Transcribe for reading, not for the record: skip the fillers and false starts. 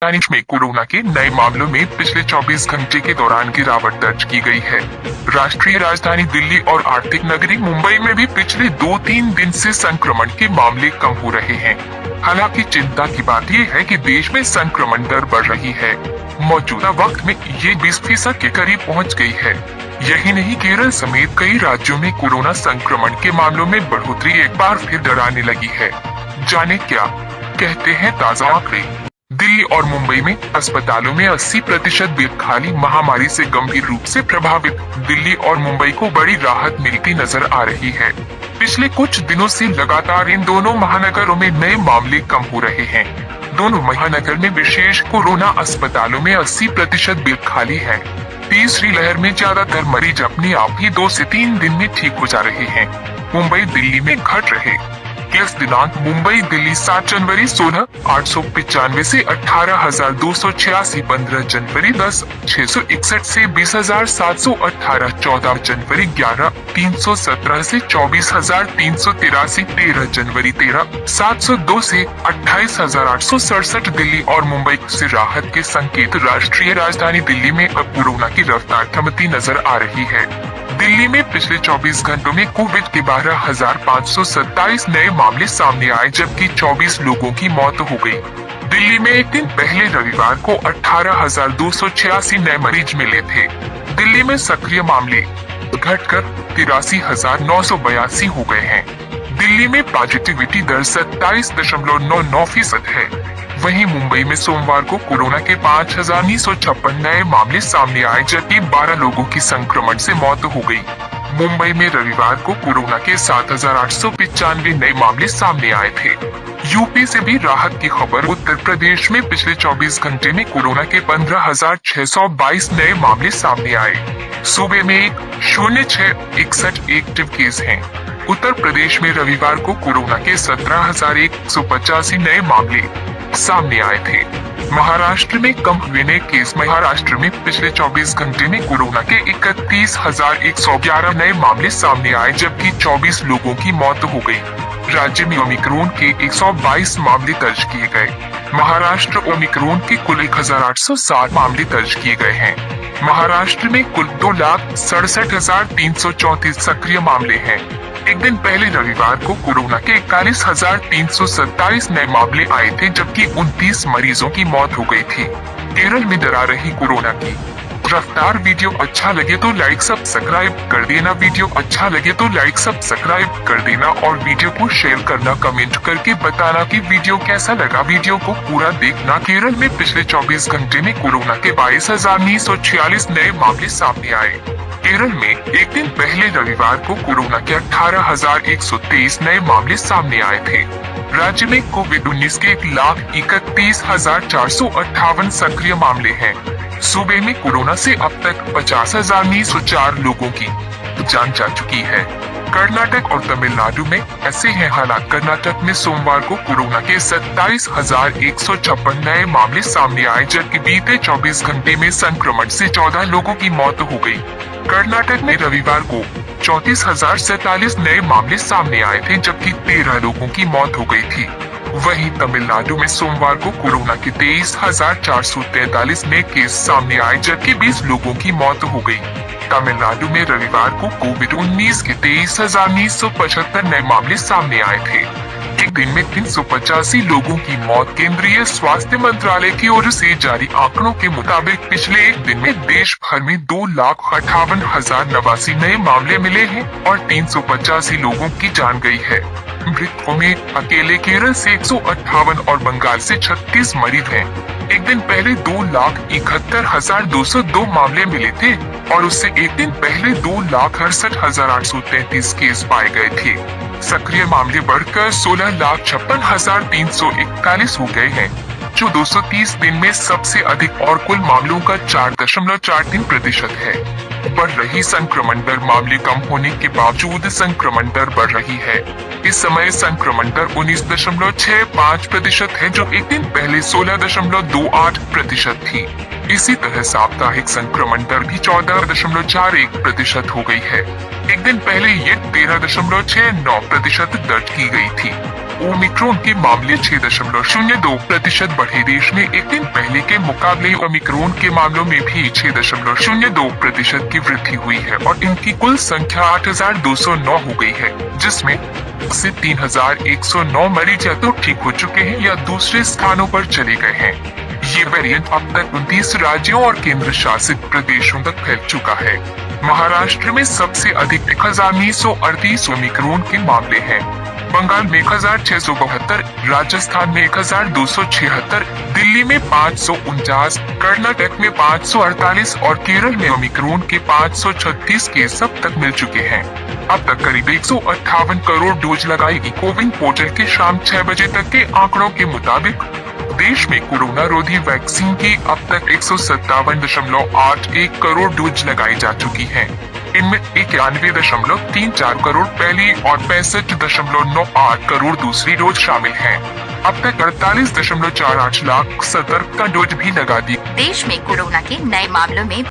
राजधानी में कोरोना के नए मामलों में पिछले 24 घंटे के दौरान गिरावट दर्ज की गई है। राष्ट्रीय राजधानी दिल्ली और आर्थिक नगरी मुंबई में भी पिछले 2-3 दिन से संक्रमण के मामले कम हो रहे हैं। हालांकि चिंता की बात यह है कि देश में संक्रमण दर बढ़ रही है। मौजूदा वक्त में ये 20% के करीब पहुंच गई है। यही नहीं, केरल समेत कई राज्यों में कोरोना संक्रमण के मामलों में बढ़ोतरी एक बार फिर डराने लगी है। जाने क्या कहते हैं ताजा आंकड़े। दिल्ली और मुंबई में अस्पतालों में 80% बेड खाली। महामारी से गंभीर रूप से प्रभावित दिल्ली और मुंबई को बड़ी राहत मिलती नजर आ रही है। पिछले कुछ दिनों से लगातार इन दोनों महानगरों में नए मामले कम हो रहे हैं। दोनों महानगर में विशेष कोरोना अस्पतालों में 80% बेड खाली है। तीसरी लहर में ज्यादातर मरीज अपने आप ही 2 से 3 दिन में ठीक हो जा रहे हैं। मुंबई दिल्ली में घट रहे केस दिनांक मुंबई दिल्ली 7 जनवरी 16,895 से 18,286, 15 जनवरी 10,661 से 20,718, 14 जनवरी 11,317 से 24,383, 13 जनवरी 13,702 से 28,867। दिल्ली और मुंबई से राहत के संकेत। राष्ट्रीय राजधानी दिल्ली में अब कोरोना की रफ्तार थमती नजर आ रही है। दिल्ली में पिछले 24 घंटों में कोविड के 12,527 नए मामले सामने आए, जबकि 24 लोगों की मौत हो गई। दिल्ली में एक दिन पहले रविवार को 18,286 नए मरीज मिले थे। दिल्ली में सक्रिय मामले घटकर 83,982 हो गए हैं। दिल्ली में पॉजिटिविटी दर 27.99% है। वहीं मुंबई में सोमवार को कोरोना के 5,956 नए मामले सामने आए, जबकि 12 लोगों की संक्रमण से मौत हो गई। मुंबई में रविवार को कोरोना के 7,895 नए मामले सामने आए थे। यूपी से भी राहत की खबर। उत्तर प्रदेश में पिछले 24 घंटे में कोरोना के 15,622 नए मामले सामने आए। सूबे में 1,0661 एक्टिव केस हैं। उत्तर प्रदेश में रविवार को कोरोना के 17,185 नए मामले सामने आए थे। महाराष्ट्र में कम हुए नए केस। महाराष्ट्र में पिछले 24 घंटे में कोरोना के 31,111 नए मामले सामने आए, जबकि 24 लोगों की मौत हो गई। राज्य में ओमिक्रॉन के 122 मामले दर्ज किए गए। महाराष्ट्र ओमिक्रॉन के कुल 1,860 मामले दर्ज किए गए हैं। महाराष्ट्र में कुल 2,67,334 सक्रिय मामले हैं। एक दिन पहले रविवार को कोरोना के 41,327 नए मामले आए थे, जबकि 29 मरीजों की मौत हो गई थी। केरल में डरा रही कोरोना की रफ्तार। वीडियो अच्छा लगे तो लाइक सब्सक्राइब कर देना। वीडियो अच्छा लगे तो लाइक सब्सक्राइब कर देना और वीडियो को शेयर करना, कमेंट करके बताना कि वीडियो कैसा लगा। वीडियो को पूरा देखना। केरल में पिछले 24 घंटे में कोरोना के 22,946 नए मामले सामने आए। केरल में एक दिन पहले रविवार को कोरोना के 18,123 नए मामले सामने आए थे। राज्य में कोविड-19 के 1,31,458 सक्रिय मामले हैं। सूबे में कोरोना से अब तक 50,904 लोगों की जान जा चुकी है। कर्नाटक और तमिलनाडु में ऐसे हैं हालात। कर्नाटक में सोमवार को कोरोना के 27,156 नए मामले सामने आए, जबकि बीते 24 घंटे में संक्रमण से 14 लोगों की मौत हो गई। कर्नाटक में रविवार को 34,047 नए मामले सामने आए थे, जबकि 13 लोगों की मौत हो गई थी। वहीं तमिलनाडु में सोमवार को कोरोना के 23,443 नए केस सामने आए, जबकि 20 लोगों की मौत हो गई। तमिलनाडु में रविवार को कोविड-19 के 23,975 नए मामले सामने आए थे। एक दिन में 385 लोगों की मौत। केंद्रीय स्वास्थ्य मंत्रालय की ओर से जारी आंकड़ों के मुताबिक पिछले एक दिन में देश भर में 2,58,089 नए मामले मिले हैं और 385 लोगों की जान गई है। मृतकों में अकेले केरल से 158 और बंगाल से 36 मरीज हैं। एक दिन पहले 2,71,202 मामले मिले थे और उससे एक दिन पहले 2,68,833 केस पाए गए थे। सक्रिय मामले बढ़कर 16,56,341 हो गए हैं, जो 230 दिन में सबसे अधिक और कुल मामलों का 4.43% है। बढ़ रही संक्रमण दर। मामले कम होने के बावजूद संक्रमण दर बढ़ रही है। इस समय संक्रमण दर 19.65% है, जो एक दिन पहले 16.28% थी। इसी तरह साप्ताहिक संक्रमण दर भी 14.41% हो गई है। एक दिन पहले ये 13.69% दर्ज की गई थी। ओमिक्रॉन के मामले 6.02% बढ़े। देश में एक दिन पहले के मुकाबले ओमिक्रॉन के मामलों में भी 6.02% की वृद्धि हुई है और इनकी कुल संख्या 8,209 हो गई है, जिसमें से 3,109 मरीज या तो ठीक हो चुके हैं या दूसरे स्थानों पर चले गए हैं। ये वेरिएंट अब तक 29 राज्यों और केंद्र शासित प्रदेशों तक फैल चुका है। महाराष्ट्र में सबसे अधिक 1,938 ओमिक्रॉन के मामले हैं। बंगाल में 1,672, राजस्थान में 1,276, दिल्ली में 549, कर्नाटक में 548 और केरल में ओमिक्रॉन के 536 केस अब तक मिल चुके हैं। अब तक करीब 158 करोड़ डोज लगाएगी। कोविन पोर्टल के शाम 6 बजे तक के आंकड़ों के मुताबिक देश में कोरोना रोधी वैक्सीन की अब तक 157.81 करोड़ डोज लगाई जा चुकी हैं। इनमें 91.34 करोड़ पहली और 65.98 करोड़ दूसरी डोज शामिल हैं। अब तक 48.48 लाख सतर्कता डोज भी लगा दी। देश में कोरोना के नए मामलों में